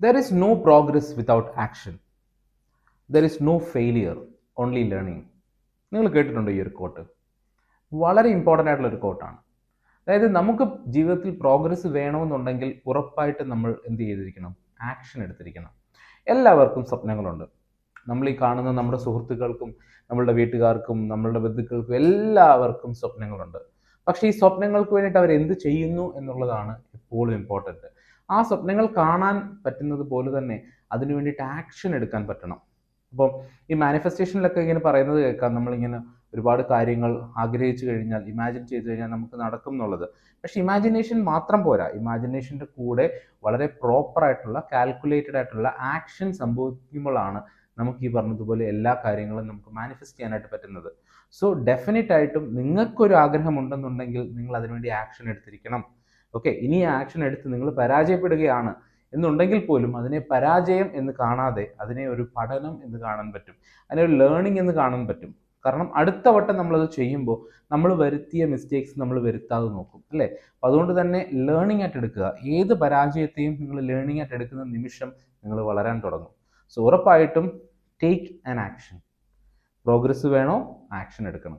There is no progress without action. There is no failure, only learning. നിങ്ങൾ കേട്ടിട്ടുണ്ടോ ഈ ഒരു കോട്ട്? വളരെ ഇമ്പോർട്ടൻ്റ് ആയിട്ടുള്ള ഒരു കോട്ടാണ്. അതായത് നമുക്ക് ജീവിതത്തിൽ പ്രോഗ്രസ് വേണമെന്നുണ്ടെങ്കിൽ ഉറപ്പായിട്ട് നമ്മൾ എന്ത് ചെയ്തിരിക്കണം? ആക്ഷൻ എടുത്തിരിക്കണം. എല്ലാവർക്കും സ്വപ്നങ്ങളുണ്ട്. നമ്മൾ ഈ കാണുന്ന നമ്മുടെ സുഹൃത്തുക്കൾക്കും നമ്മളുടെ വീട്ടുകാർക്കും നമ്മളുടെ ബന്ധുക്കൾക്കും എല്ലാവർക്കും സ്വപ്നങ്ങളുണ്ട്. പക്ഷേ ഈ സ്വപ്നങ്ങൾക്ക് വേണ്ടിയിട്ട് അവർ എന്ത് ചെയ്യുന്നു എന്നുള്ളതാണ് എപ്പോഴും ഇമ്പോർട്ടൻറ്റ്. ആ സ്വപ്നങ്ങൾ കാണാൻ പറ്റുന്നത് പോലെ തന്നെ അതിനു വേണ്ടിയിട്ട് ആക്ഷൻ എടുക്കാൻ പറ്റണം. അപ്പം ഈ മാനിഫെസ്റ്റേഷനിലൊക്കെ ഇങ്ങനെ പറയുന്നത് കേൾക്കാം, നമ്മളിങ്ങനെ ഒരുപാട് കാര്യങ്ങൾ ആഗ്രഹിച്ചു കഴിഞ്ഞാൽ, ഇമാജിൻ ചെയ്ത് കഴിഞ്ഞാൽ നമുക്ക് നടക്കും എന്നുള്ളത്. പക്ഷെ ഇമാജിനേഷൻ മാത്രം പോരാ. ഇമാജിനേഷൻ്റെ കൂടെ വളരെ പ്രോപ്പറായിട്ടുള്ള കാൽക്കുലേറ്റഡ് ആയിട്ടുള്ള ആക്ഷൻ സംഭവിക്കുമ്പോഴാണ് നമുക്ക് ഈ പറഞ്ഞതുപോലെ എല്ലാ കാര്യങ്ങളും നമുക്ക് മാനിഫെസ്റ്റ് ചെയ്യാനായിട്ട് പറ്റുന്നത്. സോ ഡെഫിനറ്റ് ആയിട്ടും നിങ്ങൾക്കൊരു ആഗ്രഹമുണ്ടെന്നുണ്ടെങ്കിൽ നിങ്ങൾ അതിനുവേണ്ടി ആക്ഷൻ എടുത്തിരിക്കണം. ഓക്കെ, ഇനി ആക്ഷൻ എടുത്ത് നിങ്ങൾ പരാജയപ്പെടുകയാണ് എന്നുണ്ടെങ്കിൽ പോലും അതിനെ പരാജയം എന്ന് കാണാതെ അതിനെ ഒരു പഠനം എന്ന് കാണാൻ പറ്റും, അതിനെ ഒരു ലേണിംഗ് എന്ന് കാണാൻ പറ്റും. കാരണം അടുത്ത വട്ടം നമ്മളത് ചെയ്യുമ്പോൾ നമ്മൾ വരുത്തിയ മിസ്റ്റേക്സ് നമ്മൾ വരുത്താതെ നോക്കും, അല്ലേ? അപ്പോൾ അതുകൊണ്ട് തന്നെ ലേണിംഗ് ആയിട്ട് എടുക്കുക. ഏത് പരാജയത്തെയും നിങ്ങൾ ലേണിംഗ് ആയിട്ട് എടുക്കുന്ന നിമിഷം നിങ്ങൾ വളരാൻ തുടങ്ങും. സോ ഉറപ്പായിട്ടും ടേക്ക് ആൻ ആക്ഷൻ. പ്രോഗ്രസ് വേണോ? ആക്ഷൻ എടുക്കണം.